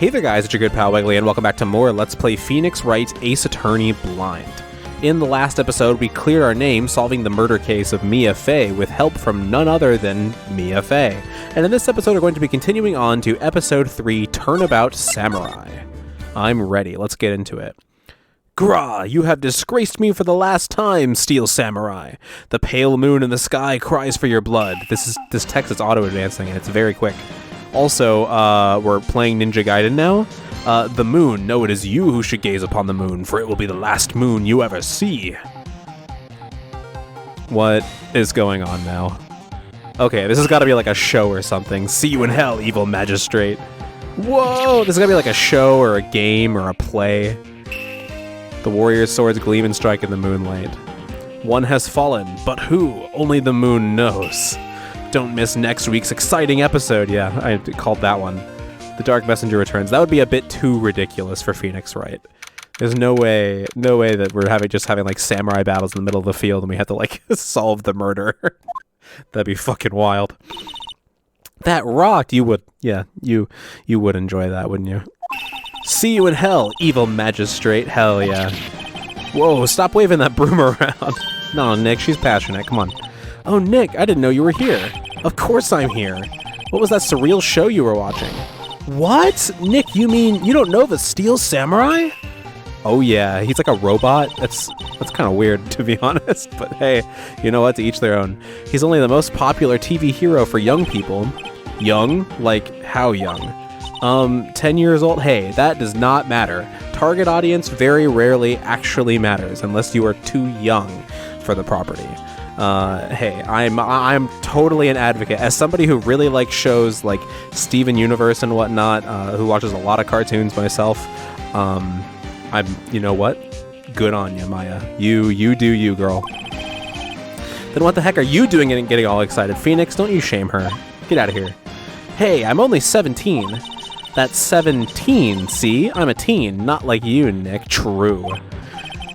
Hey there guys, it's your good pal Wiggly, and welcome back to more Let's Play Phoenix Wright Ace Attorney Blind. In the last episode, we cleared our name solving the murder case of Mia Fey with help from none other than Mia Fey. And in this episode, we're going to be continuing on to Episode 3, Turnabout Samurai. I'm ready, let's get into it. Grah, you have disgraced me for the last time, Steel Samurai. The pale moon in the sky cries for your blood. This text is auto-advancing, and it's very quick. Also, we're playing Ninja Gaiden now. The moon, no, it is you who should gaze upon the moon, for it will be the last moon you ever see. What is going on now? Okay, this has got to be like a show or something. See you in hell, evil magistrate. Whoa, this is got to be like a show or a game or a play. The warrior's swords gleam and strike in the moonlight. One has fallen, but who? Only the moon knows. Don't miss next week's exciting episode. Yeah, I called that one. The Dark Messenger returns. That would be a bit too ridiculous for Phoenix Wright. There's no way that we're having like samurai battles in the middle of the field and we have to like solve the murder. That'd be fucking wild. That rocked. You would, yeah, you would enjoy that, wouldn't you? See you in hell, evil magistrate. Hell yeah. Whoa, stop waving that broom around. No, Nick, she's passionate. Come on. Oh, Nick, I didn't know you were here. Of course I'm here. What was that surreal show you were watching? What? Nick, you mean you don't know the Steel Samurai? Oh yeah, he's like a robot. That's kind of weird, to be honest. But hey, you know what? To each their own. He's only the most popular TV hero for young people. Young? Like, how young? 10 years old? Hey, that does not matter. Target audience very rarely actually matters unless you are too young for the property. Hey, I'm totally an advocate. As somebody who really likes shows like Steven Universe and whatnot, who watches a lot of cartoons myself, you know what? Good on you, Maya. You do you, girl. Then what the heck are you doing and getting all excited? Phoenix, don't you shame her. Get out of here. Hey, I'm only 17. That's 17, see? I'm a teen, not like you, Nick. True.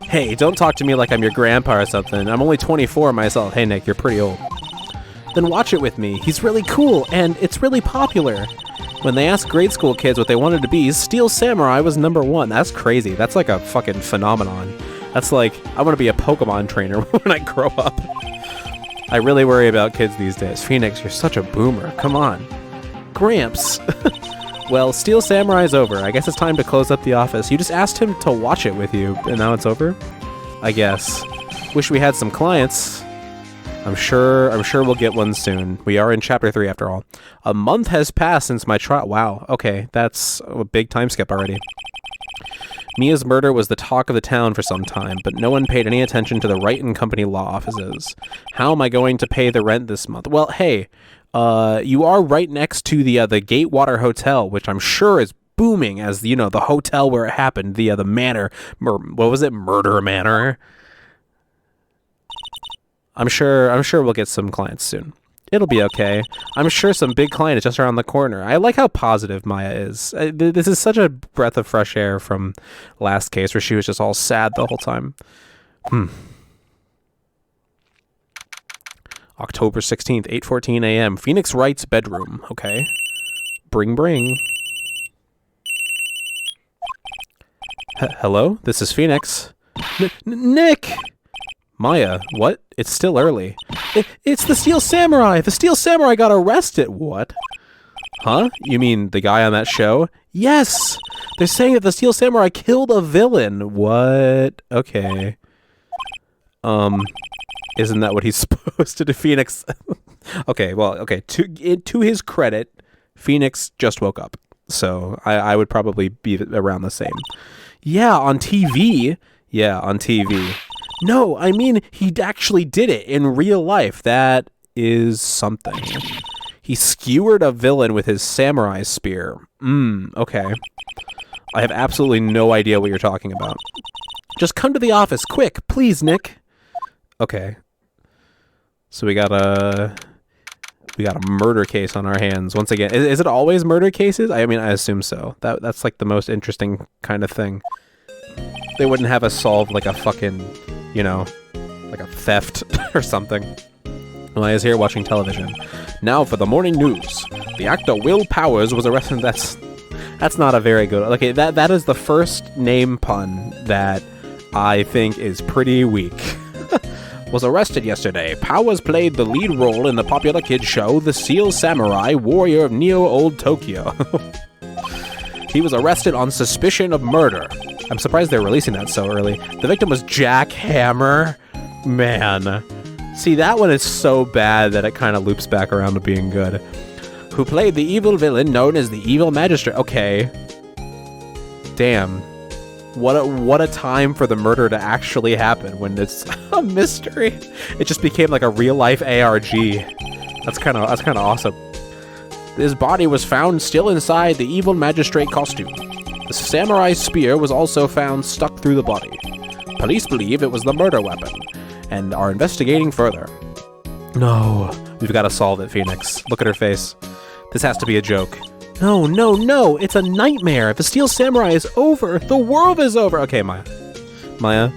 Hey, don't talk to me like I'm your grandpa or something. I'm only 24 myself. Hey, Nick, you're pretty old. Then watch it with me. He's really cool, and it's really popular. When they asked grade school kids what they wanted to be, Steel Samurai was #1. That's crazy. That's like a fucking phenomenon. That's like, I want to be a Pokemon trainer when I grow up. I really worry about kids these days. Phoenix, you're such a boomer. Come on. Gramps. Well, Steel Samurai's over. I guess it's time to close up the office. You just asked him to watch it with you, and now it's over? I guess. Wish we had some clients. I'm sure we'll get one soon. We are in Chapter 3 after all. A month has passed since my trial. Wow, okay, that's a big time skip already. Mia's murder was the talk of the town for some time, but no one paid any attention to the Wright & Company law offices. How am I going to pay the rent this month? Well, hey, you are right next to the Gatewater Hotel, which I'm sure is booming as, you know, the hotel where it happened, the manor. What was it? Murder Manor. I'm sure we'll get some clients soon. It'll be okay. I'm sure some big client is just around the corner. I like how positive Maya is. This is such a breath of fresh air from last case where she was just all sad the whole time. October 16th, 8:14 a.m. Phoenix Wright's bedroom. Okay. Bring. Hello? This is Phoenix. Nick! Maya, what? It's still early. It's the Steel Samurai! The Steel Samurai got arrested! What? Huh? You mean the guy on that show? Yes! They're saying that the Steel Samurai killed a villain. What? Okay. Isn't that what he's supposed to do, Phoenix? Okay. To his credit, Phoenix just woke up. So I would probably be around the same. Yeah, on TV. Yeah, on TV. No, I mean, he actually did it in real life. That is something. He skewered a villain with his samurai spear. Okay. I have absolutely no idea what you're talking about. Just come to the office, quick, please, Nick. Okay. So we got a murder case on our hands once again. Is it always murder cases? I mean, I assume so. That's like the most interesting kind of thing. They wouldn't have us solve like a fucking, you know, like a theft or something. Maya's here watching television. Now for the morning news. The actor Will Powers was arrested. That's not a very good... Okay, that is the first name pun that I think is pretty weak. Was arrested yesterday. Powers played the lead role in the popular kids show The Seal Samurai, Warrior of Neo Old Tokyo. He was arrested on suspicion of murder. I'm surprised they're releasing that so early. The victim was Jack Hammer. Man. See, that one is so bad that it kind of loops back around to being good. Who played the evil villain known as the Evil Magistrate. Okay. Damn. What a time for the murder to actually happen when it's a mystery. It just became like a real-life ARG. That's kind of awesome. His body was found still inside the Evil Magistrate costume. The samurai spear was also found stuck through the body. Police believe it was the murder weapon and are investigating further. No. We've got to solve it, Phoenix. Look at her face. This has to be a joke. No, no, no! It's a nightmare! If the Steel Samurai is over, the world is over! Okay, Maya. Maya,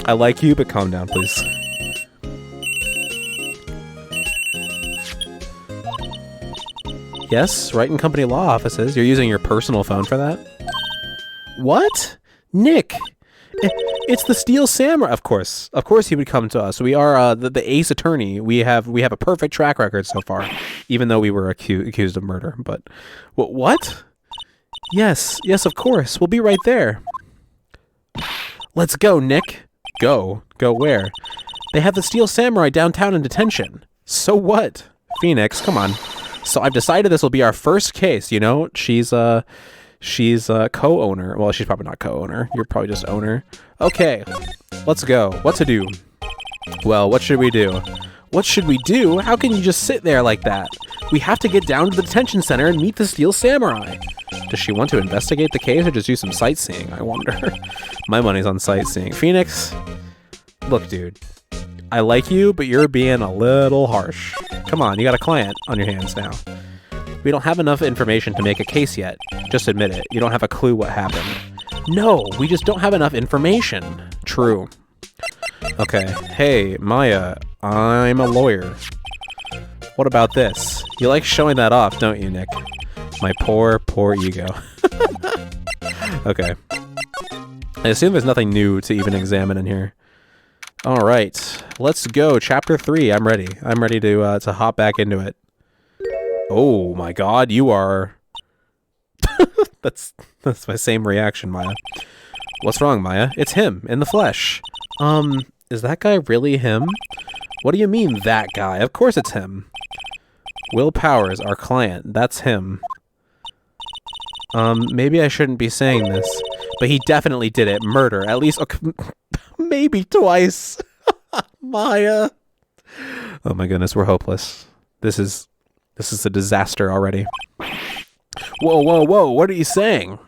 I like you, but calm down, please. Yes, Wright and Company law offices. You're using your personal phone for that? What? Nick! It's the Steel Samurai! Of course he would come to us. We are the ace attorney. We have a perfect track record so far, even though we were accused of murder. But what? Yes, of course. We'll be right there. Let's go, Nick. Go where? They have the Steel Samurai downtown in detention. So what? Phoenix, come on. So I've decided this will be our first case. You know, she's a co-owner. Well, she's probably not co-owner. You're probably just owner. Okay, let's go. What to do? Well, what should we do? What should we do? How can you just sit there like that? We have to get down to the detention center and meet the Steel Samurai. Does she want to investigate the case or just do some sightseeing? I wonder. My money's on sightseeing. Phoenix, look, dude. I like you, but you're being a little harsh. Come on, you got a client on your hands now. We don't have enough information to make a case yet. Just admit it. You don't have a clue what happened. No, we just don't have enough information. True. Okay. Hey, Maya, I'm a lawyer. What about this? You like showing that off, don't you, Nick? My poor ego. Okay. I assume there's nothing new to even examine in here. All right. Let's go. Chapter 3. I'm ready. I'm ready to hop back into it. Oh my god, you are... That's my same reaction, Maya. What's wrong, Maya? It's him, in the flesh. Is that guy really him? What do you mean, that guy? Of course it's him. Will Powers, our client, that's him. Maybe I shouldn't be saying this, but he definitely did it. Murder, at least... maybe twice. Maya. Oh my goodness, we're hopeless. This is a disaster already. Whoa, what are you saying?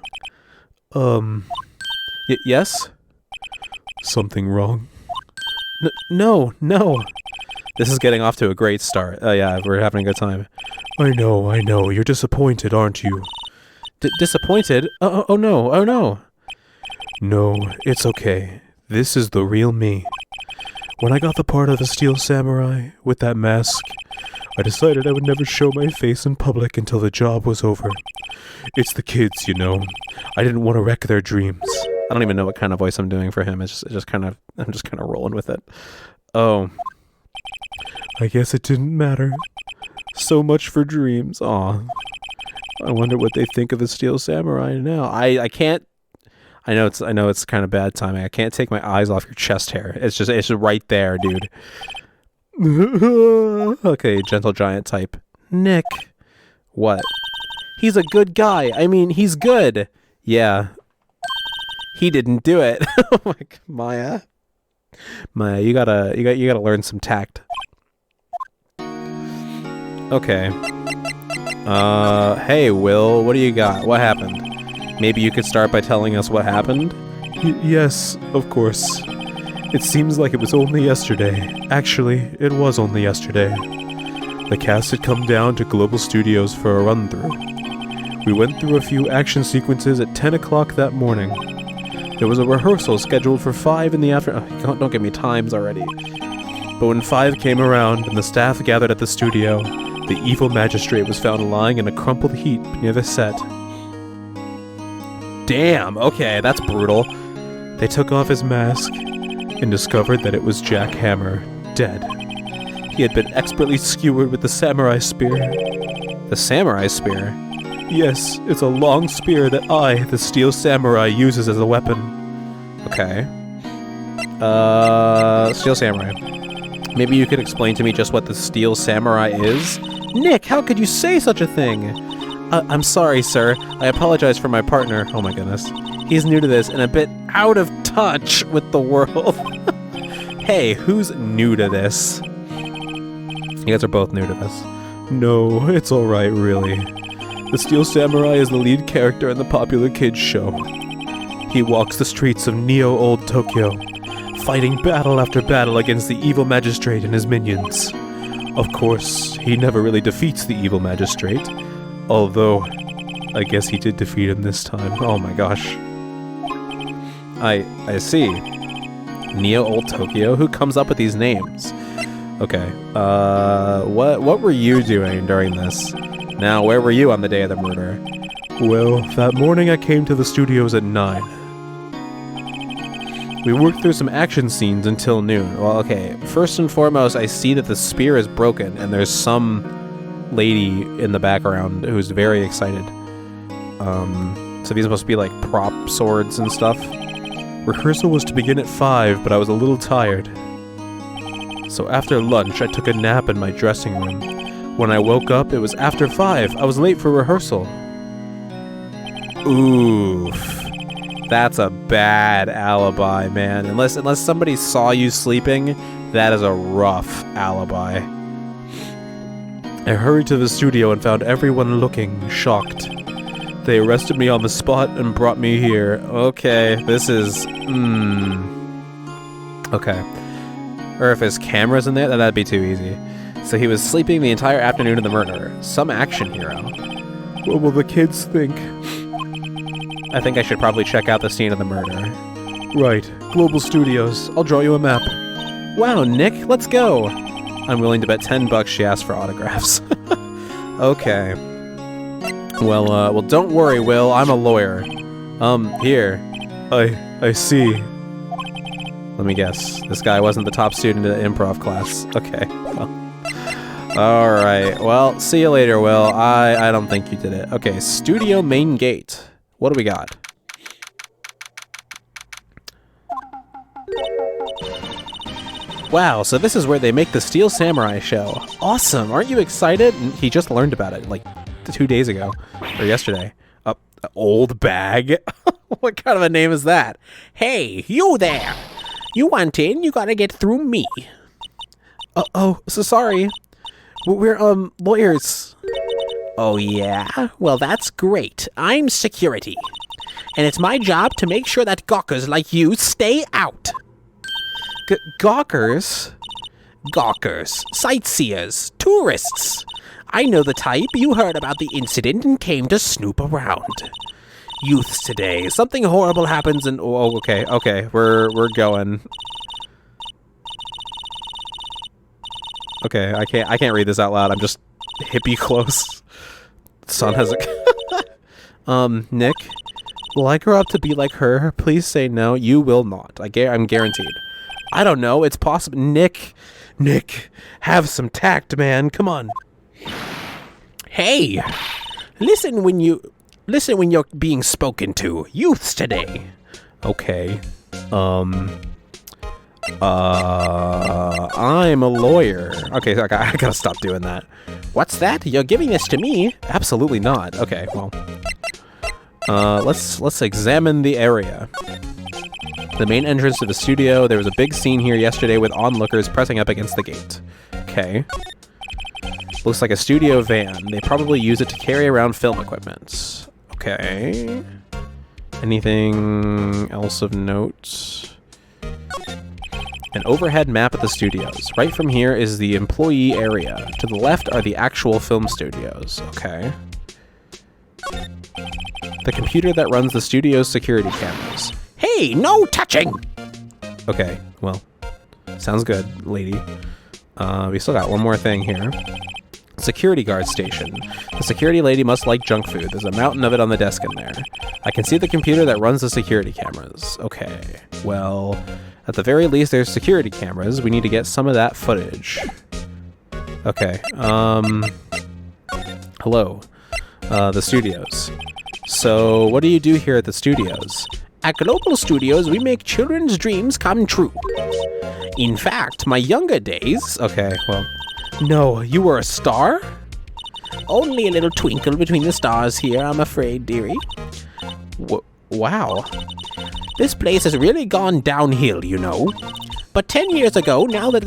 Yes? Something wrong? No. This is getting off to a great start. Oh yeah, we're having a good time. I know. You're disappointed, aren't you? Disappointed? Oh no. No, it's okay. This is the real me. When I got the part of the Steel Samurai with that mask, I decided I would never show my face in public until the job was over. It's the kids, you know. I didn't want to wreck their dreams. I don't even know what kind of voice I'm doing for him. I'm just kind of rolling with it. Oh. I guess it didn't matter. So much for dreams. Aw. I wonder what they think of the Steel Samurai now. I can't... I know it's kind of bad timing. I can't take my eyes off your chest hair. It's just right there, dude. Okay, gentle giant type. Nick. What? He's a good guy. I mean, he's good. Yeah. He didn't do it. Oh my God, Maya. Maya, you gotta learn some tact. Okay. Hey, Will, what do you got? What happened? Maybe you could start by telling us what happened? Yes, of course. It seems like it was only yesterday. Actually, it was only yesterday. The cast had come down to Global Studios for a run-through. We went through a few action sequences at 10 o'clock that morning. There was a rehearsal scheduled for 5 in the afternoon. Oh, don't give me times already. But when 5 came around and the staff gathered at the studio, the evil magistrate was found lying in a crumpled heap near the set. Damn, okay, that's brutal. They took off his mask and discovered that it was Jack Hammer, dead. He had been expertly skewered with the samurai spear. The samurai spear? Yes, it's a long spear that I, the steel samurai, uses as a weapon. Okay. Steel samurai. Maybe you could explain to me just what the steel samurai is? Nick, how could you say such a thing? I'm sorry, sir. I apologize for my partner. Oh my goodness. He's new to this and a bit out of touch with the world. Hey, who's new to this? You guys are both new to this. No, it's alright, really. The Steel Samurai is the lead character in the popular kids show. He walks the streets of Neo-Old Tokyo, fighting battle after battle against the evil magistrate and his minions. Of course, he never really defeats the evil magistrate, although I guess he did defeat him this time. Oh my gosh. I see. Neo-Old Tokyo? Who comes up with these names? Okay. What were you doing during this? Now, where were you on the day of the murder? Well, that morning I came to the studios at 9. We worked through some action scenes until noon. Well, okay. First and foremost, I see that the spear is broken, and there's some lady in the background who's very excited. So these must be like prop swords and stuff. Rehearsal was to begin at 5, but I was a little tired. So after lunch, I took a nap in my dressing room. When I woke up, it was after 5. I was late for rehearsal. Oof. That's a bad alibi, man. Unless somebody saw you sleeping, that is a rough alibi. I hurried to the studio and found everyone looking shocked. They arrested me on the spot and brought me here. Okay, this is... Okay. Or if his camera's in there, then that'd be too easy. So he was sleeping the entire afternoon of the murder. Some action hero. What will the kids think? I think I should probably check out the scene of the murder. Right. Global Studios. I'll draw you a map. Wow, Nick, let's go. I'm willing to bet $10 she asked for autographs. Okay. Well, don't worry, Will. I'm a lawyer. Here. I see. Let me guess. This guy wasn't the top student in the improv class. Okay. Well. Alright. Well, see you later, Will. I don't think you did it. Okay, studio main gate. What do we got? Wow, so this is where they make the Steel Samurai show. Awesome. Aren't you excited? He just learned about it, like, 2 days ago. Or yesterday. Old bag? What kind of a name is that? Hey, you there! You want in, you gotta get through me. So sorry. We're, lawyers. Oh, yeah? Well, that's great. I'm security. And it's my job to make sure that gawkers like you stay out. Gawkers? Gawkers. Sightseers. Tourists. I know the type. You heard about the incident and came to snoop around. Youths today. Something horrible happens and... Oh, okay. We're going. Okay, I can't read this out loud. I'm just hippie close. Son has a... Nick, will I grow up to be like her? Please say no. You will not. I'm guaranteed. I don't know. It's possible. Nick, have some tact, man. Come on. Hey, listen when you're being spoken to. Youths today. Okay. I'm a lawyer. Okay, I gotta stop doing that. What's that? You're giving this to me? Absolutely not. Okay, well. Let's examine the area. The main entrance to the studio. There was a big scene here yesterday with onlookers pressing up against the gate. Okay. Looks like a studio van. They probably use it to carry around film equipment. Okay. Anything else of note? An overhead map of the studios. Right from here is the employee area. To the left are the actual film studios. Okay. The computer that runs the studio's security cameras. Hey, no touching! Okay, well, sounds good, lady. We still got one more thing here. Security guard station. The security lady must like junk food. There's a mountain of it on the desk in there. I can see the computer that runs the security cameras. Okay, well, at the very least, there's security cameras. We need to get some of that footage. Okay, hello, the studios. So, what do you do here at the studios? At Global Studios, we make children's dreams come true. In fact, my younger days... Okay, well... No, you were a star? Only a little twinkle between the stars here, I'm afraid, dearie. Wow. This place has really gone downhill, you know. But 10 years ago, now that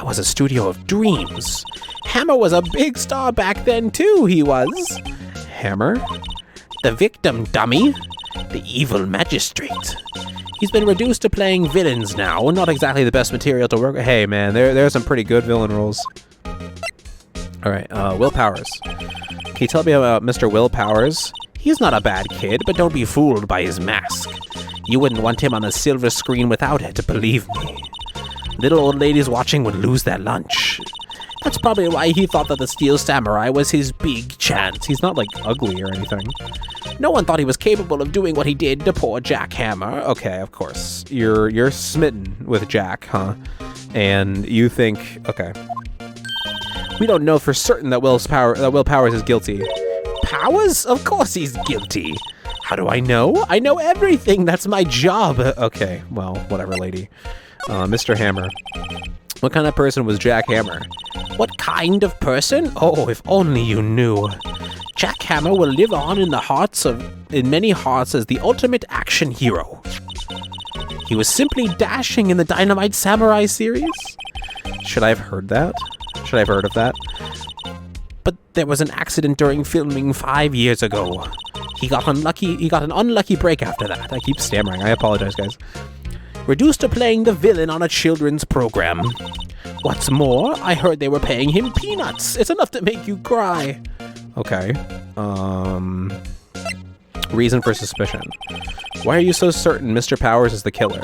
was a studio of dreams. Hammer was a big star back then, too, he was. Hammer? The victim, dummy. The evil magistrate. He's been reduced to playing villains now. Not exactly the best material to work with. Hey, man, there are some pretty good villain roles. Alright, Will Powers. Can you tell me about Mr. Will Powers? He's not a bad kid, but don't be fooled by his mask. You wouldn't want him on a silver screen without it, believe me. Little old ladies watching would lose their lunch. That's probably why he thought that the Steel Samurai was his big chance. He's not, like, ugly or anything. No one thought he was capable of doing what he did to poor Jack Hammer. Okay, of course. You're smitten with Jack, huh? And you think... Okay. We don't know for certain that Will Powers is guilty. Powers? Of course he's guilty. How do I know? I know everything. That's my job. Okay, well, whatever, lady. Mr. Hammer. What kind of person was Jack Hammer? What kind of person? Oh, if only you knew. Jack Hammer will live on in many hearts as the ultimate action hero. He was simply dashing in the Dynamite Samurai series. Should I have heard that? Should I have heard of that? But there was an accident during filming 5 years ago. He got an unlucky break after that. I keep stammering. I apologize, guys. Reduced to playing the villain on a children's program. What's more, I heard they were paying him peanuts. It's enough to make you cry. Okay. Reason for suspicion. Why are you so certain Mr. Powers is the killer?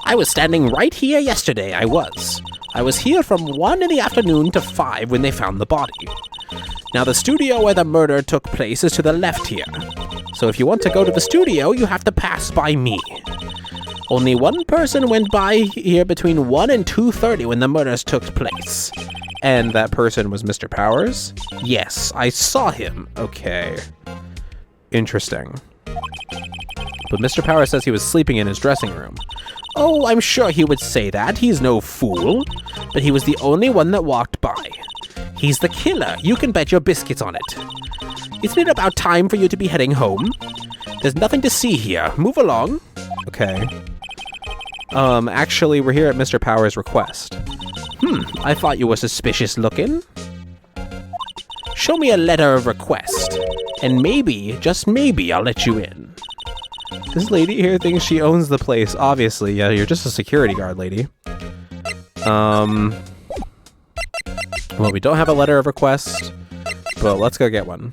I was standing right here yesterday, I was here from 1 in the afternoon to 5 when they found the body. Now the studio where the murder took place is to the left here. So if you want to go to the studio, you have to pass by me. Only one person went by here between 1 and 2:30 when the murders took place. And that person was Mr. Powers? Yes, I saw him. Okay. Interesting. But Mr. Powers says he was sleeping in his dressing room. Oh, I'm sure he would say that. He's no fool. But he was the only one that walked by. He's the killer. You can bet your biscuits on it. Isn't it about time for you to be heading home? There's nothing to see here. Move along. Okay. Actually, we're here at Mr. Powers' request. I thought you were suspicious looking. Show me a letter of request, and maybe, just maybe, I'll let you in. This lady here thinks she owns the place, obviously. Yeah, you're just a security guard, lady. Well, we don't have a letter of request, but let's go get one.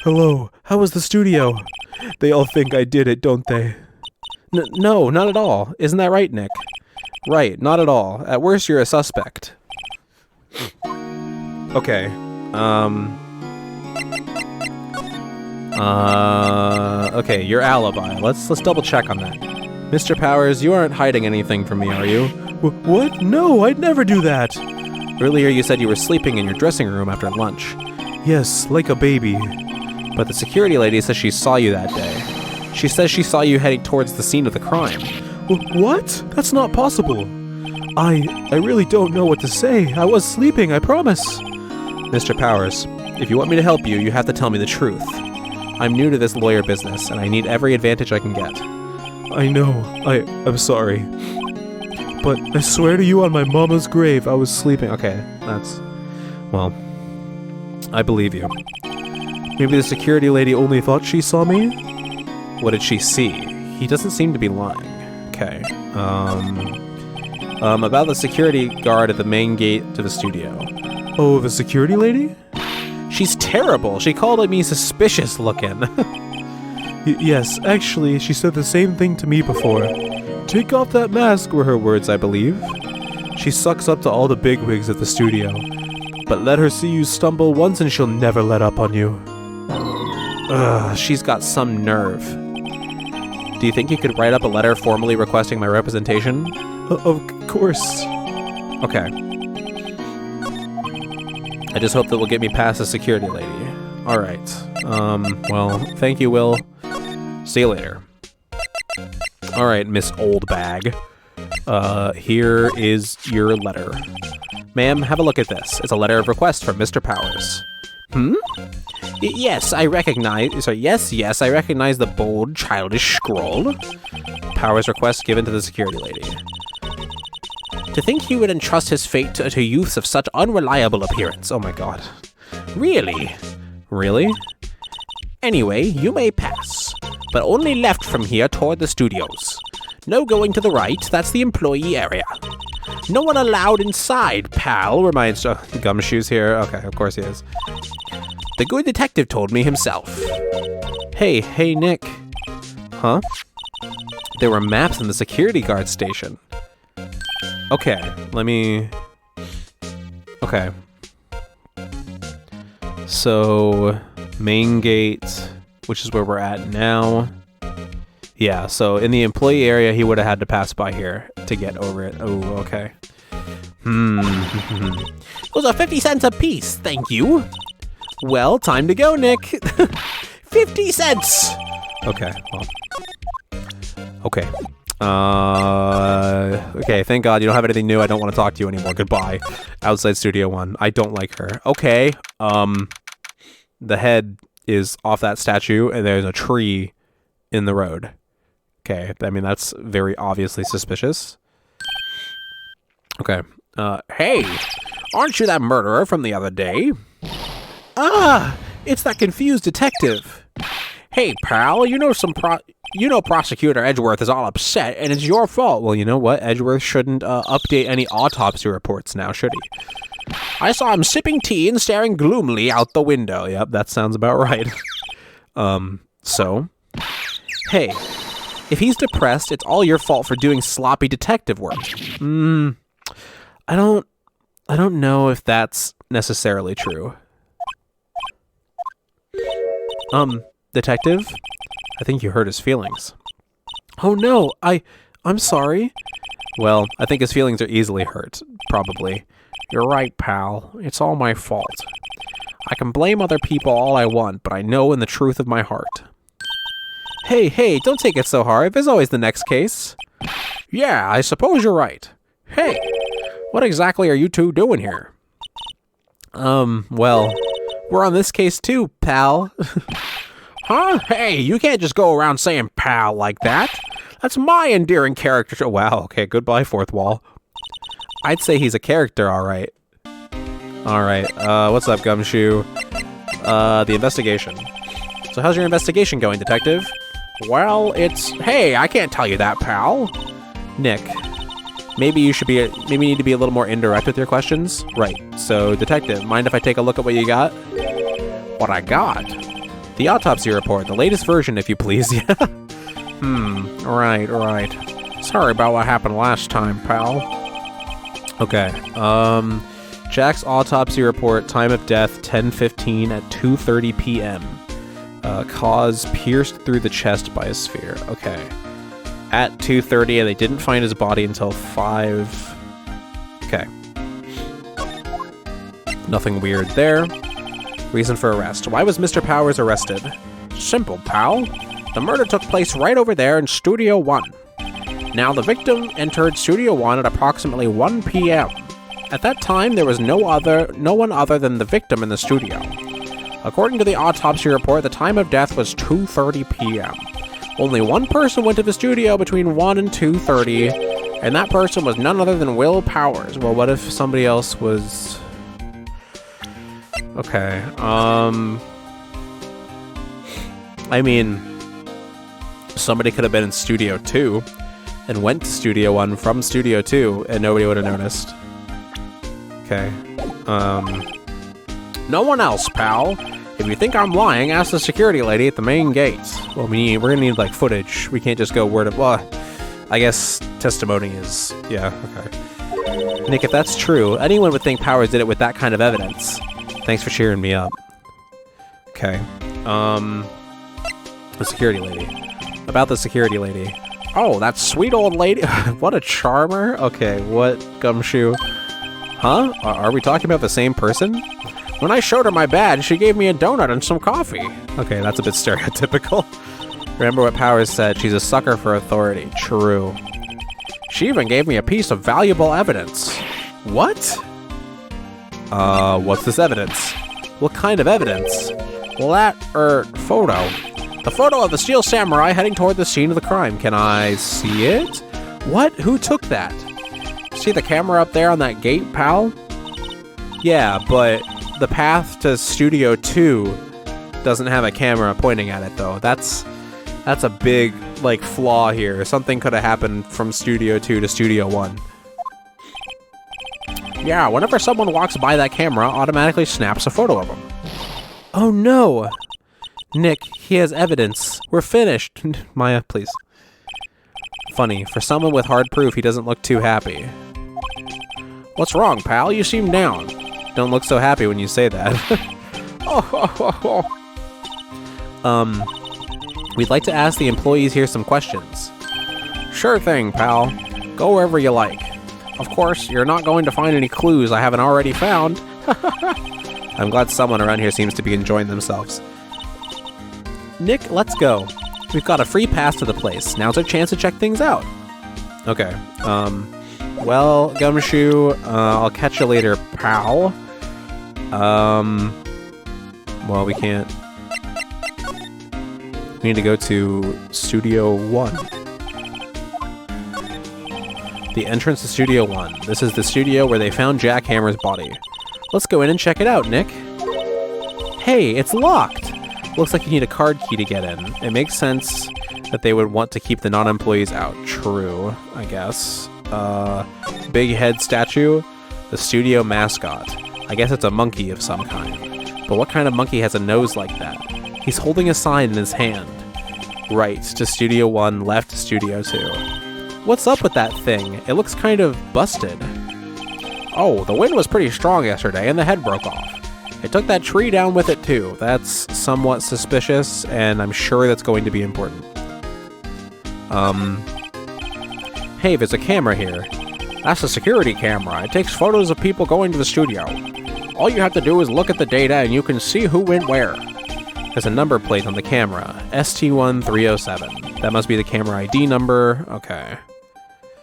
Hello, how was the studio? They all think I did it, don't they? No, not at all. Isn't that right, Nick? Right, not at all. At worst, you're a suspect. Okay. Okay, your alibi. Let's double check on that. Mr. Powers, you aren't hiding anything from me, are you? What? No, I'd never do that. Earlier you said you were sleeping in your dressing room after lunch. Yes, like a baby. But the security lady says she saw you that day. She says she saw you heading towards the scene of the crime. What? That's not possible. I really don't know what to say. I was sleeping, I promise. Mr. Powers, if you want me to help you, you have to tell me the truth. I'm new to this lawyer business, and I need every advantage I can get. I know. I'm sorry. But I swear to you on my mama's grave, I was sleeping. Okay, well, I believe you. Maybe the security lady only thought she saw me? What did she see? He doesn't seem to be lying. Okay. About the security guard at the main gate to the studio. Oh, the security lady? She's terrible. She called me suspicious looking. Yes, actually, she said the same thing to me before. Take off that mask were her words, I believe. She sucks up to all the bigwigs at the studio. But let her see you stumble once and she'll never let up on you. Ugh, she's got some nerve. Do you think you could write up a letter formally requesting my representation? Of course. Okay. I just hope that will get me past the security lady. Alright. Well, thank you, Will. See you later. Alright, Miss Old Bag. Here is your letter. Ma'am, have a look at this. It's a letter of request from Mr. Powers. Yes, I recognize... Sorry, yes, I recognize the bold, childish scroll. Powers request given to the security lady. To think he would entrust his fate to youths of such unreliable appearance. Oh my god. Really? Really? Anyway, you may pass. But only left from here toward the studios. No going to the right, that's the employee area. No one allowed inside, pal, reminds... Gumshoe's here. Okay, of course he is. The good detective told me himself. Hey, Nick. Huh? There were maps in the security guard station. Okay, let me... Okay. So, main gate, which is where we're at now. Yeah, so in the employee area, he would have had to pass by here to get over it. Oh, okay. Those are 50 cents a piece, thank you. Well, time to go, Nick. 50 cents! Okay, well. Okay. Okay, thank God you don't have anything new. I don't want to talk to you anymore. Goodbye. Outside Studio 1. I don't like her. Okay. The head is off that statue, and there's a tree in the road. Okay, I mean, that's very obviously suspicious. Okay. Hey, aren't you that murderer from the other day? Ah, it's that confused detective. Hey, pal, you know Prosecutor Edgeworth is all upset, and it's your fault. Well, you know what? Edgeworth shouldn't update any autopsy reports now, should he? I saw him sipping tea and staring gloomily out the window. Yep, that sounds about right. So? Hey, if he's depressed, it's all your fault for doing sloppy detective work. I don't know if that's necessarily true. Detective? I think you hurt his feelings. Oh no, I'm sorry. Well, I think his feelings are easily hurt, probably. You're right, pal. It's all my fault. I can blame other people all I want, but I know in the truth of my heart. Hey, don't take it so hard. There's always the next case. Yeah, I suppose you're right. Hey, what exactly are you two doing here? Well, we're on this case too, pal. Huh? Hey, you can't just go around saying pal like that. That's my endearing character. Wow, okay, goodbye, fourth wall. I'd say he's a character, alright. Alright, what's up, Gumshoe? The investigation. So how's your investigation going, detective? Well, hey, I can't tell you that, pal. Nick, maybe you need to be a little more indirect with your questions? Right, so, detective, mind if I take a look at what you got? What I got? The autopsy report, the latest version, if you please. Yeah. Right. Sorry about what happened last time, pal. Okay, Jack's autopsy report, time of death, 10:15 at 2:30 p.m. Cause pierced through the chest by a sphere. Okay. At 2:30, and they didn't find his body until 5. Okay. Nothing weird there. Reason for arrest. Why was Mr. Powers arrested? Simple, pal. The murder took place right over there in Studio 1. Now, the victim entered Studio 1 at approximately 1 p.m. At that time, there was no one other than the victim in the studio. According to the autopsy report, the time of death was 2:30 p.m. Only one person went to the studio between 1 and 2:30, and that person was none other than Will Powers. Well, what if somebody else was... Okay, I mean, somebody could have been in Studio 2 and went to Studio 1 from Studio 2 and nobody would have noticed. Okay, no one else, pal. If you think I'm lying, ask the security lady at the main gate. Well, we're gonna need, like, footage. We can't just go word of... Well, I guess testimony is... Yeah, okay. Nick, if that's true, anyone would think Powers did it with that kind of evidence. Thanks for cheering me up. Okay. The security lady. About the security lady. Oh, that sweet old lady. What a charmer. Okay, what, Gumshoe? Huh? Are we talking about the same person? When I showed her my badge, she gave me a donut and some coffee. Okay, that's a bit stereotypical. Remember what Powers said, she's a sucker for authority. True. She even gave me a piece of valuable evidence. What? What's this evidence? What kind of evidence? Well, that, photo. The photo of the Steel Samurai heading toward the scene of the crime. Can I see it? What? Who took that? See the camera up there on that gate, pal? Yeah, but the path to Studio 2 doesn't have a camera pointing at it, though. That's a big, like, flaw here. Something could have happened from Studio 2 to Studio 1. Yeah, whenever someone walks by that camera, automatically snaps a photo of them. Oh no! Nick, he has evidence. We're finished. Maya, please. Funny, for someone with hard proof, he doesn't look too happy. What's wrong, pal? You seem down. Don't look so happy when you say that. We'd like to ask the employees here some questions. Sure thing, pal. Go wherever you like. Of course, you're not going to find any clues I haven't already found. I'm glad someone around here seems to be enjoying themselves. Nick, let's go. We've got a free pass to the place. Now's our chance to check things out. Okay. Well, Gumshoe, I'll catch you later, pal. Well, we can't. We need to go to Studio 1. The entrance to Studio 1. This is the studio where they found Jack Hammer's body. Let's go in and check it out, Nick. Hey, it's locked! Looks like you need a card key to get in. It makes sense that they would want to keep the non-employees out. True, I guess. Big head statue. The studio mascot. I guess it's a monkey of some kind. But what kind of monkey has a nose like that? He's holding a sign in his hand. Right to Studio 1, left to Studio 2. What's up with that thing? It looks kind of busted. Oh, the wind was pretty strong yesterday and the head broke off. It took that tree down with it too. That's somewhat suspicious, and I'm sure that's going to be important. Hey, there's a camera here. That's a security camera. It takes photos of people going to the studio. All you have to do is look at the data and you can see who went where. There's a number plate on the camera, ST1307. That must be the camera ID number. Okay.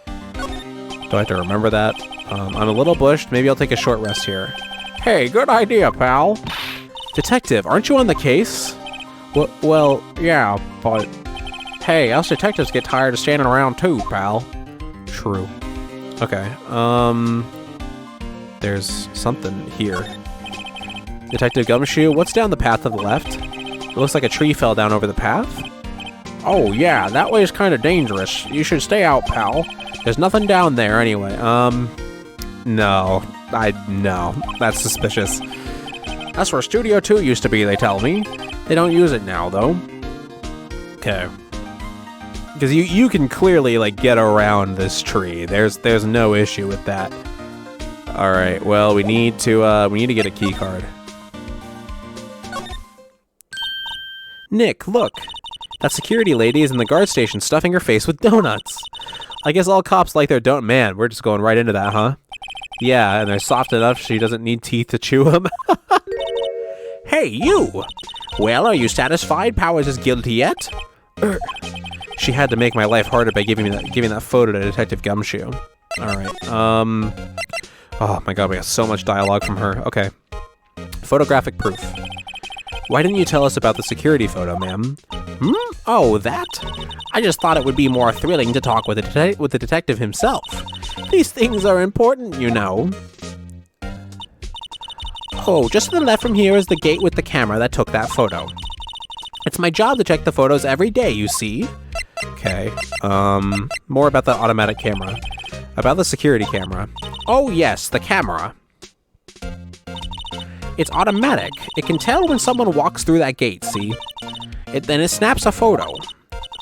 Do I have to remember that? I'm a little bushed. Maybe I'll take a short rest here. Hey, good idea, pal. Detective, aren't you on the case? Well, yeah, but... Hey, us detectives get tired of standing around too, pal. True. Okay, there's something here. Detective Gumshoe, what's down the path to the left? It looks like a tree fell down over the path. Oh, yeah, that way is kind of dangerous. You should stay out, pal. There's nothing down there anyway. No. No. That's suspicious. That's where Studio 2 used to be, they tell me. They don't use it now, though. Okay. Because you can clearly, like, get around this tree. There's no issue with that. Alright, well, we need to get a key card. Nick, look! That security lady is in the guard station stuffing her face with donuts. I guess all cops like their donut. Man, we're just going right into that, huh? Yeah, and they're soft enough she doesn't need teeth to chew them. Hey, you! Well, are you satisfied Powers is guilty yet? She had to make my life harder by giving that photo to Detective Gumshoe. Alright, oh my god, we got so much dialogue from her. Okay. Photographic proof. Why didn't you tell us about the security photo, ma'am? Oh, that? I just thought it would be more thrilling to talk with the detective himself. These things are important, you know. Oh, just to the left from here is the gate with the camera that took that photo. It's my job to check the photos every day, you see. Okay, more about the automatic camera. About the security camera. Oh yes, the camera. It's automatic. It can tell when someone walks through that gate, see? Then it snaps a photo.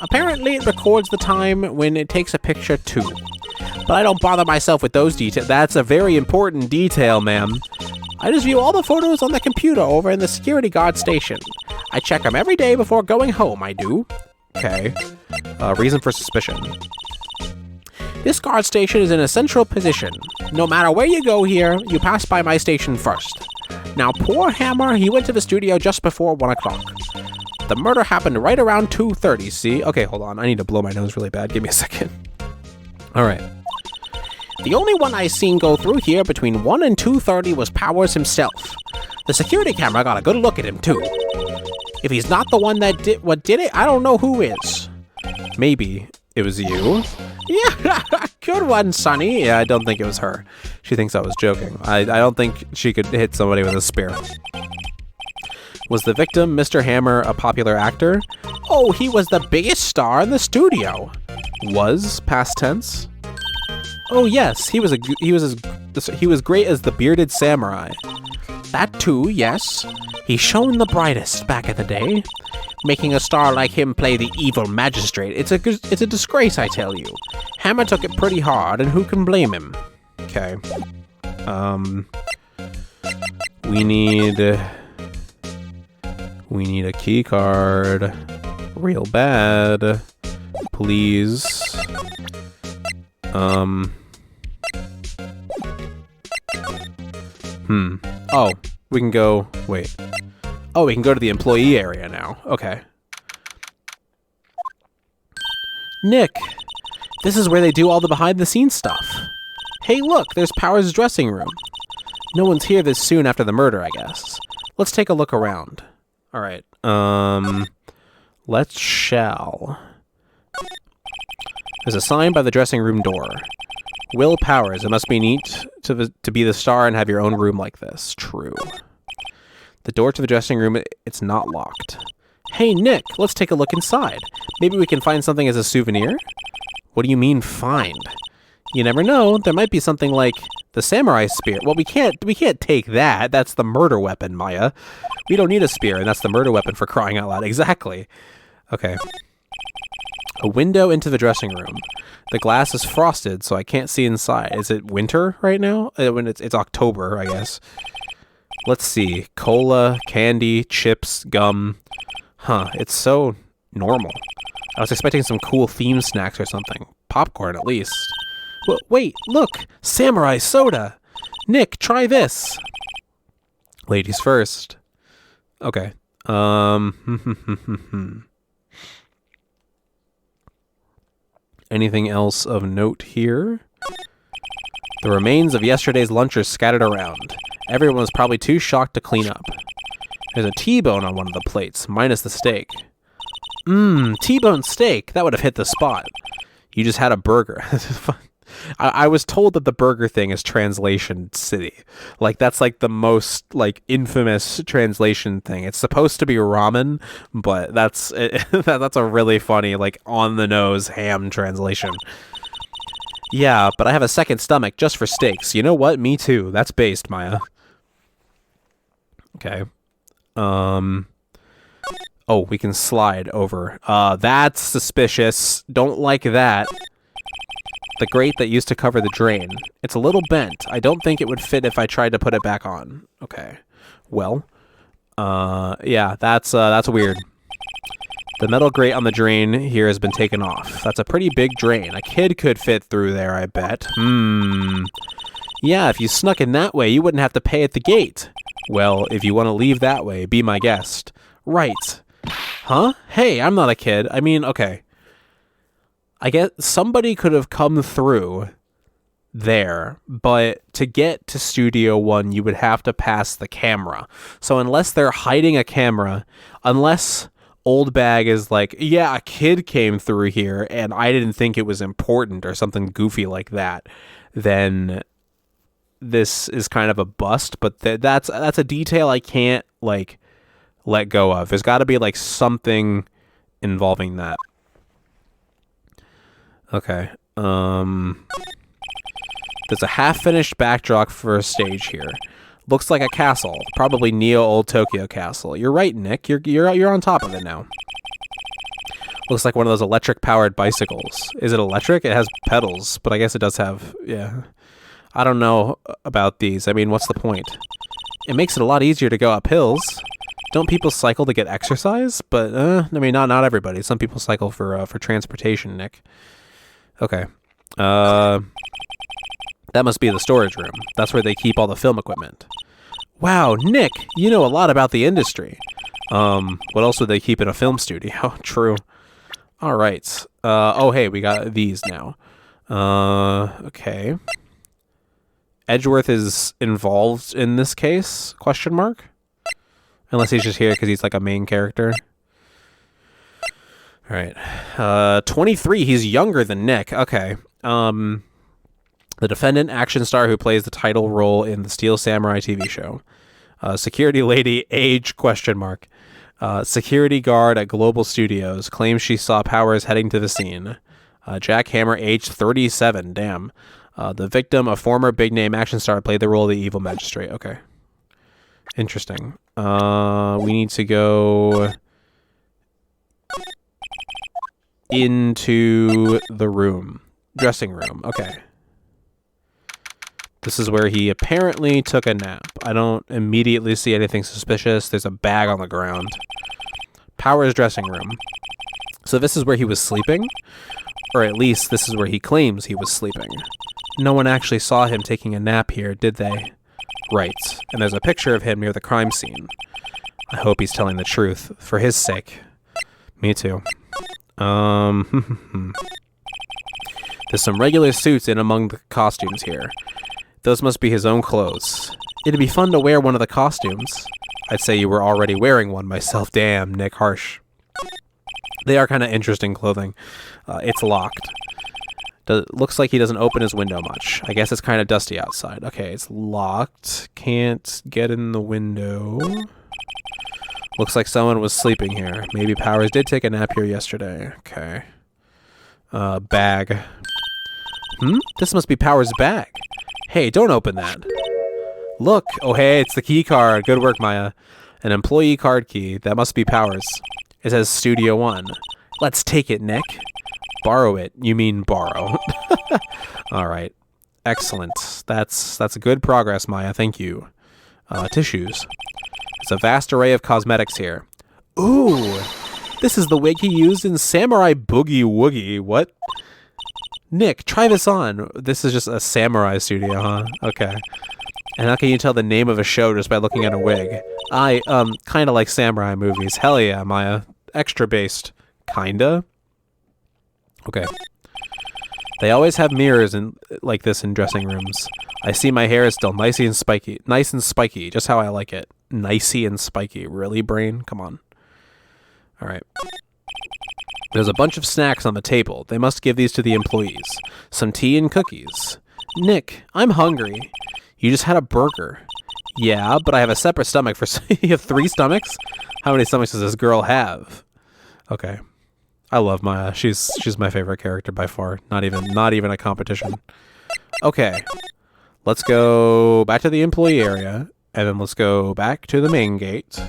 Apparently it records the time when it takes a picture too. But I don't bother myself with those details. That's a very important detail, ma'am. I just view all the photos on the computer over in the security guard station. I check them every day before going home, I do. Okay. Reason for suspicion. This guard station is in a central position. No matter where you go here, you pass by my station first. Now, poor Hammer, he went to the studio just before 1 o'clock. The murder happened right around 2:30, see? Okay, hold on. I need to blow my nose really bad. Give me a second. All right. The only one I seen go through here between 1 and 2:30 was Powers himself. The security camera got a good look at him, too. If he's not the one that did it, I don't know who is. Maybe it was you? Yeah, good one, Sonny. Yeah, I don't think it was her. She thinks I was joking. I don't think she could hit somebody with a spear. Was the victim, Mr. Hammer, a popular actor? Oh, he was the biggest star in the studio. Was, past tense? Oh yes, he was great as the bearded samurai. That too, yes. He shone the brightest back in the day. Making a star like him play the evil magistrate, it's a disgrace, I tell you. Hammer took it pretty hard, and who can blame him? Okay. We need a key card. Real bad. Please. Oh, we can go... Wait. Oh, we can go to the employee area now. Okay. Nick! This is where they do all the behind-the-scenes stuff. Hey, look! There's Powers' dressing room. No one's here this soon after the murder, I guess. Let's take a look around. Alright. Let's shall. There's a sign by the dressing room door. Will Powers. It must be neat to be the star and have your own room like this. True. The door to the dressing room, it's not locked. Hey, Nick, let's take a look inside. Maybe we can find something as a souvenir? What do you mean, find? You never know. There might be something like the samurai spear. Well, we can't take that. That's the murder weapon, Maya. We don't need a spear, and that's the murder weapon for crying out loud. Exactly. Okay. A window into the dressing room. The glass is frosted, so I can't see inside. Is it winter right now? When it's October, I guess. Let's see. Cola, candy, chips, gum. Huh, it's so normal. I was expecting some cool theme snacks or something. Popcorn, at least. Well, wait, look! Samurai soda! Nick, try this! Ladies first. Okay. Anything else of note here? The remains of yesterday's lunch are scattered around. Everyone was probably too shocked to clean up. There's a T-bone on one of the plates, minus the steak. T-bone steak. That would have hit the spot. You just had a burger. I was told that the burger thing is translation city. Like, that's like the most like infamous translation thing. It's supposed to be ramen, but that's a really funny like on the nose ham translation. Yeah, but I have a second stomach just for steaks. You know what? Me too. That's based, Maya. Okay. Oh, we can slide over. That's suspicious. Don't like that. The grate that used to cover the drain. It's a little bent. I don't think it would fit if I tried to put it back on. Okay. Well. Yeah, that's weird. The metal grate on the drain here has been taken off. That's a pretty big drain. A kid could fit through there, I bet. Yeah, if you snuck in that way, you wouldn't have to pay at the gate. Well, if you want to leave that way, be my guest. Right. Huh? Hey, I'm not a kid. I mean, okay. I guess somebody could have come through there, but to get to Studio One, you would have to pass the camera. So unless they're hiding a camera, unless Old Bag is like, yeah, a kid came through here and I didn't think it was important or something goofy like that, then this is kind of a bust. But that's a detail I can't like let go of. There's got to be like something involving that. Okay. There's a half-finished backdrop for a stage here. Looks like a castle, probably Neo Old Tokyo Castle. You're right, Nick. You're on top of it now. Looks like one of those electric-powered bicycles. Is it electric? It has pedals, but I guess it does have... Yeah. I don't know about these. I mean, what's the point? It makes it a lot easier to go up hills. Don't people cycle to get exercise? But, I mean, not everybody. Some people cycle for transportation, Nick. Okay. That must be the storage room. That's where they keep all the film equipment. Wow, Nick, you know a lot about the industry. What else would they keep in a film studio? True. All right. Oh, hey, we got these now. Okay. Edgeworth is involved in this case? Question mark? Unless he's just here because he's like a main character. All right. 23. He's younger than Nick. Okay. The defendant, action star who plays the title role in the Steel Samurai TV show. Security lady, age, question mark. Security guard at Global Studios claims she saw Powers heading to the scene. Jack Hammer, age 37. Damn. The victim, a former big-name action star, played the role of the evil magistrate. Okay. Interesting. We need to go into the room. Dressing room. Okay. This is where he apparently took a nap. I don't immediately see anything suspicious. There's a bag on the ground. Powers' dressing room. So this is where he was sleeping? Or at least this is where he claims he was sleeping. No one actually saw him taking a nap here, did they? Right. And there's a picture of him near the crime scene. I hope he's telling the truth. For his sake. Me too. There's some regular suits in among the costumes here. Those must be his own clothes. It'd be fun to wear one of the costumes. I'd say you were already wearing one myself. Damn, Nick, harsh. They are kind of interesting clothing. It's locked. Looks like he doesn't open his window much. I guess it's kind of dusty outside. Okay, it's locked. Can't get in the window. Looks like someone was sleeping here. Maybe Powers did take a nap here yesterday. Okay. Bag. This must be Powers' bag. Hey, don't open that. Look. Oh, hey, it's the key card. Good work, Maya. An employee card key. That must be Powers. It says Studio One. Let's take it, Nick. Borrow it. You mean borrow. All right. Excellent. That's good progress, Maya. Thank you. Tissues. There's a vast array of cosmetics here. Ooh. This is the wig he used in Samurai Boogie Woogie. What? Nick, try this on. This is just a samurai studio, huh? Okay. And how can you tell the name of a show just by looking at a wig? I, kinda like samurai movies. Hell yeah, Maya. Extra based. Kinda? Okay. They always have mirrors like this in dressing rooms. I see my hair is still nice and spiky. Just how I like it. Nicey and spiky. Really, brain? Come on. Alright. There's a bunch of snacks on the table. They must give these to the employees. Some tea and cookies. Nick, I'm hungry. You just had a burger. Yeah, but I have a separate stomach for... You have 3 stomachs? How many stomachs does this girl have? Okay. I love Maya. She's my favorite character by far. Not even a competition. Okay. Let's go back to the employee area. And then let's go back to the main gate.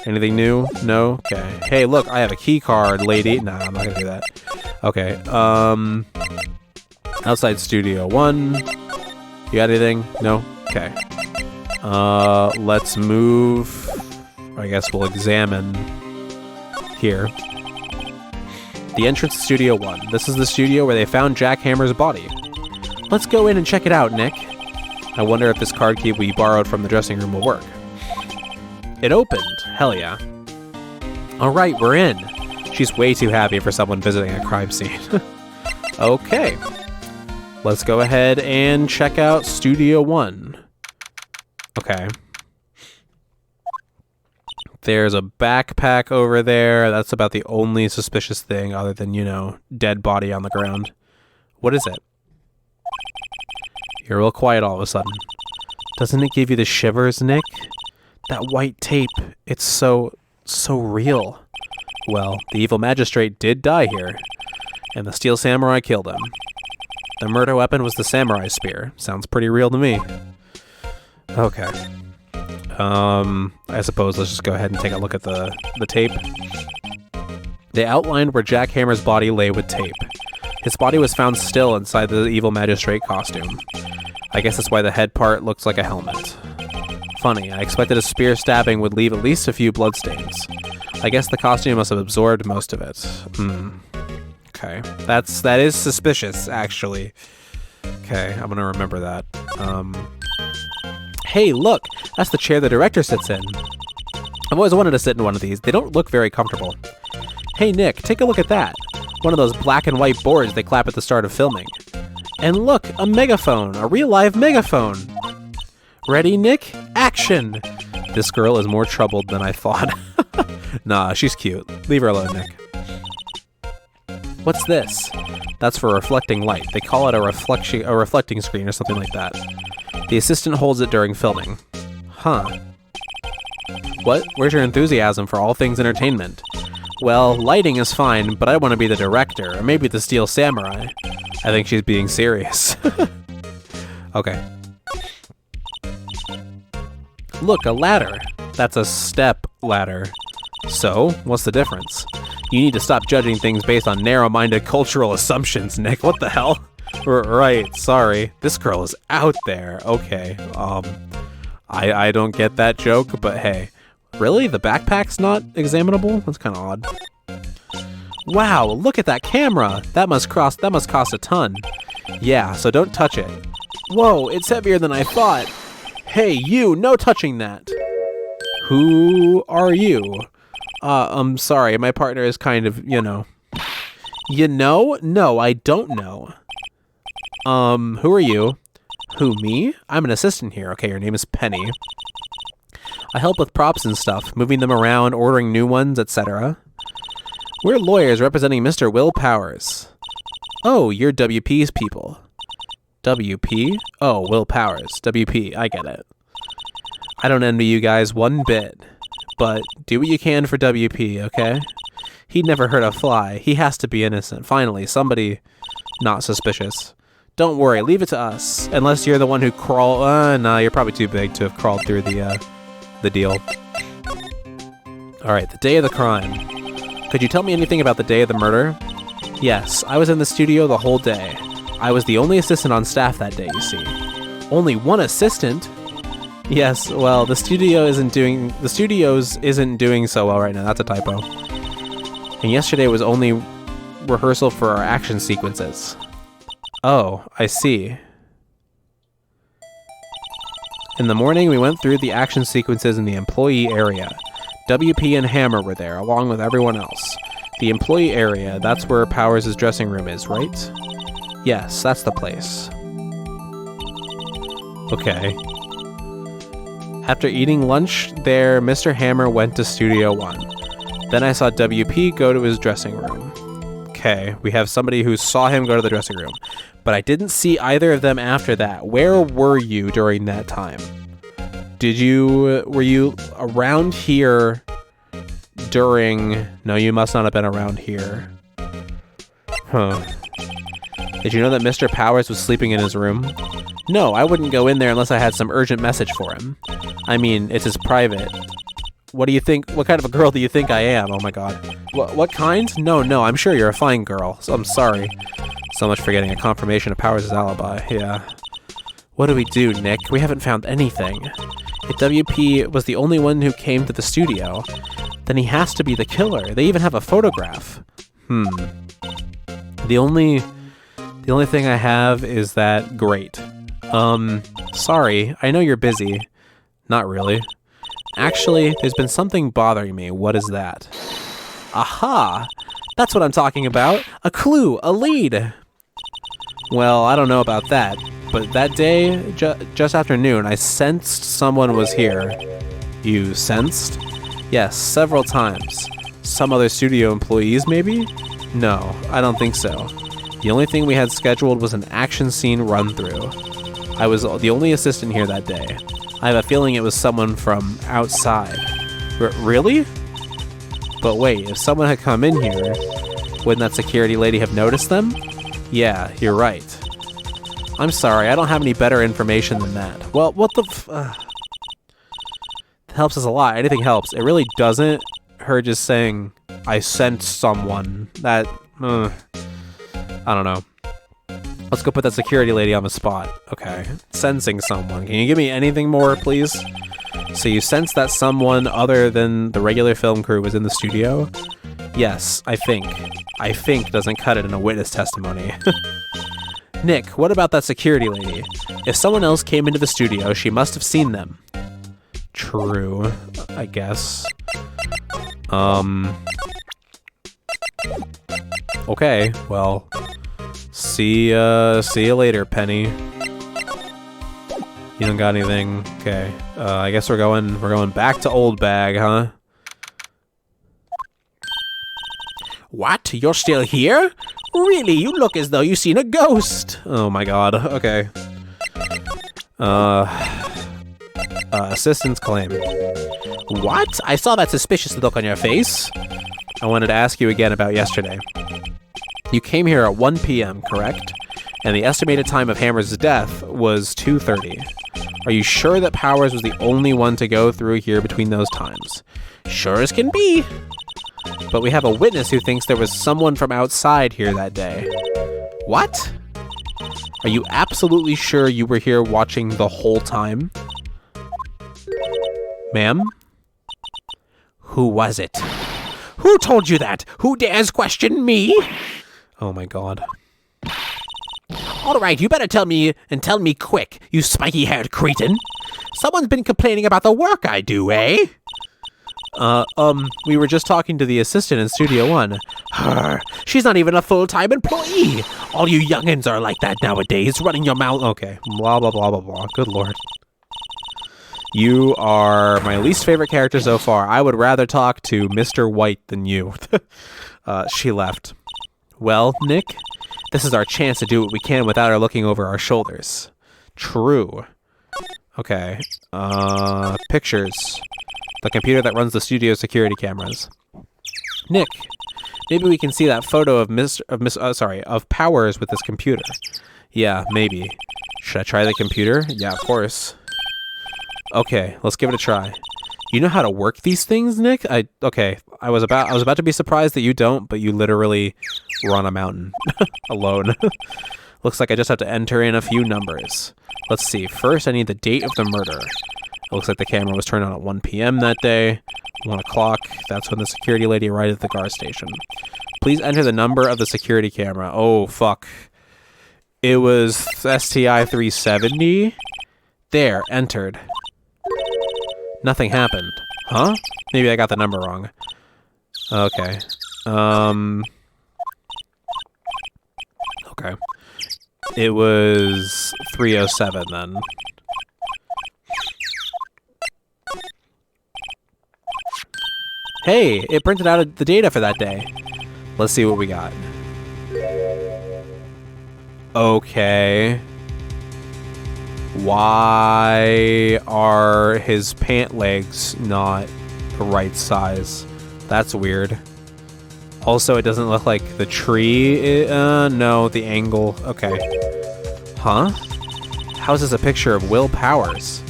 Anything new? No? Okay. Hey, look, I have a key card, lady. Nah, I'm not gonna do that. Okay. Outside Studio 1. You got anything? No? Okay. Let's move. I guess we'll examine here. The entrance to Studio 1. This is the studio where they found Jack Hammer's body. Let's go in and check it out, Nick. I wonder if this card key we borrowed from the dressing room will work. It opened. Hell yeah. Alright, we're in. She's way too happy for someone visiting a crime scene. Okay. Let's go ahead and check out Studio 1. Okay. There's a backpack over there. That's about the only suspicious thing other than, you know, dead body on the ground. What is it? You're real quiet all of a sudden. Doesn't it give you the shivers, Nick? That white tape, it's so real. Well, the evil magistrate did die here, and the Steel Samurai killed him. The murder weapon was the samurai spear. Sounds pretty real to me. Okay. I suppose let's just go ahead and take a look at the tape. They outlined where Jack Hammer's body lay with tape. His body was found still inside the evil magistrate costume. I guess that's why the head part looks like a helmet. Funny, I expected a spear stabbing would leave at least a few bloodstains. I guess the costume must have absorbed most of it. Okay. That is suspicious, actually. Okay, I'm gonna remember that. Hey, look! That's the chair the director sits in. I've always wanted to sit in one of these. They don't look very comfortable. Hey, Nick, take a look at that. One of those black and white boards they clap at the start of filming. And look, a megaphone, a real live megaphone. Ready, Nick? Action! This girl is more troubled than I thought. Nah, she's cute. Leave her alone, Nick. What's this? That's for reflecting light. They call it a reflecting screen or something like that. The assistant holds it during filming. Huh. What? Where's your enthusiasm for all things entertainment? Well, lighting is fine, but I want to be the director, or maybe the Steel Samurai. I think she's being serious. Okay. Look, a ladder. That's a step ladder. So, what's the difference? You need to stop judging things based on narrow-minded cultural assumptions, Nick. What the hell? Right, sorry. This girl is out there. Okay, I don't get that joke, but hey. Really? The backpack's not examinable? That's kind of odd. Wow, look at that camera! That must cost a ton. Yeah, so don't touch it. Whoa, it's heavier than I thought. Hey, you, no touching that. Who are you? I'm sorry, my partner is kind of, you know. You know? No, I don't know. Who are you? Who, me? I'm an assistant here. Okay, your name is Penny. I help with props and stuff, moving them around, ordering new ones, etc. We're lawyers representing Mr. Will Powers. Oh, you're WP's people. WP? Oh, Will Powers. WP, I get it. I don't envy you guys one bit. But do what you can for WP, okay? He'd never hurt a fly. He has to be innocent. Finally, somebody not suspicious. Don't worry, leave it to us. Unless you're the one who crawled... no, you're probably too big to have crawled through the deal. Alright, the day of the crime. Could you tell me anything about the day of the murder? Yes, I was in the studio the whole day. I was the only assistant on staff that day, you see. Only one assistant? Yes, well, the studios isn't doing so well right now. That's a typo. And yesterday was only rehearsal for our action sequences. Oh, I see. In the morning, we went through the action sequences in the employee area. WP and Hammer were there, along with everyone else. The employee area, that's where Powers' dressing room is, right? Yes, that's the place. Okay. After eating lunch there, Mr. Hammer went to Studio 1. Then I saw WP go to his dressing room. Okay, we have somebody who saw him go to the dressing room. But I didn't see either of them after that. Where were you during that time? Were you around here during... No, you must not have been around here. Huh. Did you know that Mr. Powers was sleeping in his room? No, I wouldn't go in there unless I had some urgent message for him. I mean, it's his private. What do you think? What kind of a girl do you think I am? Oh my god. What kind? No, I'm sure you're a fine girl. So I'm sorry. So much for getting a confirmation of Powers' alibi. Yeah. What do we do, Nick? We haven't found anything. If WP was the only one who came to the studio, then he has to be the killer. They even have a photograph. The only thing I have is that great. Sorry, I know you're busy. Not really. Actually, there's been something bothering me. What is that? Aha! That's what I'm talking about! A clue! A lead! Well, I don't know about that, but that day, just after noon, I sensed someone was here. You sensed? Yes, several times. Some other studio employees, maybe? No, I don't think so. The only thing we had scheduled was an action scene run-through. I was the only assistant here that day. I have a feeling it was someone from outside. Really? But wait, if someone had come in here, wouldn't that security lady have noticed them? Yeah, you're right. I'm sorry, I don't have any better information than that. Well, what the That helps us a lot. Anything helps. It really doesn't. Her just saying, I sent someone. That, I don't know. Let's go put that security lady on the spot. Okay. Sensing someone. Can you give me anything more, please? So you sense that someone other than the regular film crew was in the studio? Yes, I think. I think doesn't cut it in a witness testimony. Nick, what about that security lady? If someone else came into the studio, she must have seen them. True, I guess. Okay, well, see you later, Penny. You don't got anything. Okay, I guess we're going back to Old Bag, huh? What? You're still here? Really? You look as though you've seen a ghost. Oh my god. Okay. Assistant's claim. What? I saw that suspicious look on your face. I wanted to ask you again about yesterday. You came here at 1 p.m., correct? And the estimated time of Hammer's death was 2:30. Are you sure that Powers was the only one to go through here between those times? Sure as can be. But we have a witness who thinks there was someone from outside here that day. What? Are you absolutely sure you were here watching the whole time? Ma'am? Who was it? Who told you that? Who dares question me? Oh my god. All right, you better tell me, and tell me quick, you spiky-haired cretin. Someone's been complaining about the work I do, eh? We were just talking to the assistant in Studio One. She's not even a full-time employee. All you youngins are like that nowadays, running your mouth. Okay, blah, blah, blah, blah, blah. Good lord. You are my least favorite character so far. I would rather talk to Mr. White than you. She left. Well, Nick, this is our chance to do what we can without her looking over our shoulders. True. Okay. Pictures. The computer that runs the studio security cameras. Nick, maybe we can see that photo of Powers with this computer. Yeah, maybe. Should I try the computer? Yeah, of course. Okay, let's give it a try. You know how to work these things, Nick? Okay. I was about to be surprised that you don't, but you literally were on a mountain alone. Looks like I just have to enter in a few numbers. Let's see. First, I need the date of the murder. It looks like the camera was turned on at 1 p.m. that day. 1 o'clock. That's when the security lady arrived at the car station. Please enter the number of the security camera. Oh, fuck. It was STI 370. There, entered. Nothing happened. Huh? Maybe I got the number wrong. Okay. Okay. It was 307 then. Hey, it printed out the data for that day. Let's see what we got. Okay. Why are his pant legs not the right size? That's weird. Also, it doesn't look like the tree. No, the angle. Okay. Huh? How is this a picture of Will Powers?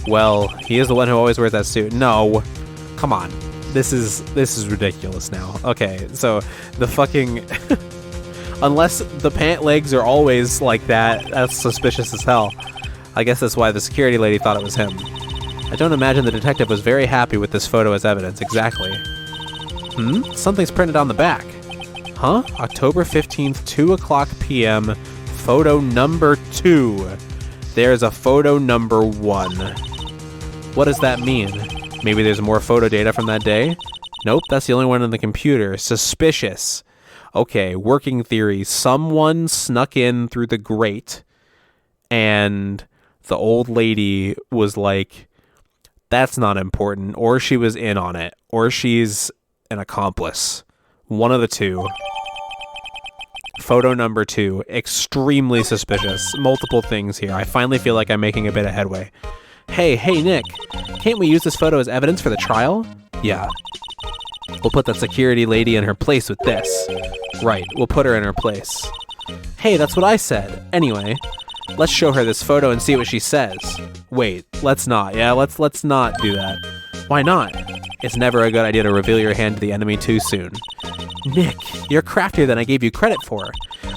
Well, he is the one who always wears that suit. No. Come on. This is ridiculous now. Okay, so the fucking... Unless the pant legs are always like that, that's suspicious as hell. I guess that's why the security lady thought it was him. I don't imagine the detective was very happy with this photo as evidence. Exactly. Something's printed on the back. Huh? October 15th, 2 o'clock p.m. Photo number 2. There's a photo number 1. What does that mean? Maybe there's more photo data from that day? Nope, that's the only one on the computer. Suspicious. Okay, working theory. Someone snuck in through the grate, and the old lady was like, that's not important, or she was in on it, or she's an accomplice. One of the two. Photo number 2. Extremely suspicious. Multiple things here. I finally feel like I'm making a bit of headway. Hey, Nick. Can't we use this photo as evidence for the trial? Yeah. We'll put that security lady in her place with this. Right, we'll put her in her place. Hey, that's what I said. Anyway, Let's show her this photo and see what she says. Wait, let's not. Yeah, let's not do that. Why not? It's never a good idea to reveal your hand to the enemy too soon. Nick, you're craftier than I gave you credit for.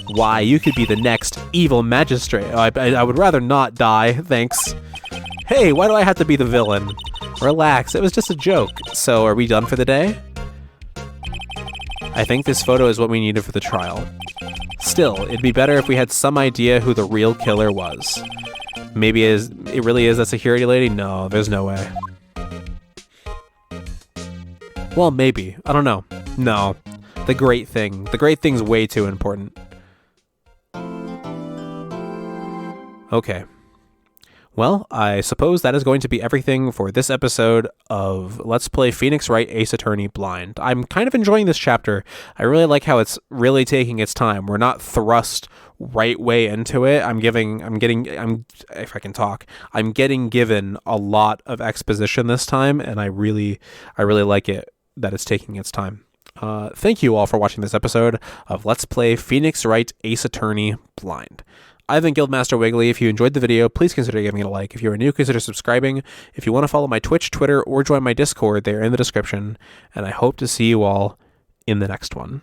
Why, you could be the next evil magistrate. Oh, I would rather not die, thanks. Hey, why do I have to be the villain? Relax, it was just a joke. So, are we done for the day? I think this photo is what we needed for the trial. Still, it'd be better if we had some idea who the real killer was. Maybe it really is that security lady? No, there's no way. Well, maybe. I don't know. No. The great thing. The great thing's way too important. Okay. Well, I suppose that is going to be everything for this episode of Let's Play Phoenix Wright Ace Attorney Blind. I'm kind of enjoying this chapter. I really like how it's really taking its time. We're not thrust right way into it. I'm getting given a lot of exposition this time, and I really like it that it's taking its time. Thank you all for watching this episode of Let's Play Phoenix Wright Ace Attorney Blind. I've been Guildmaster Wiggly. If you enjoyed the video, please consider giving it a like. If you are new, consider subscribing. If you want to follow my Twitch, Twitter, or join my Discord, they're in the description. And I hope to see you all in the next one.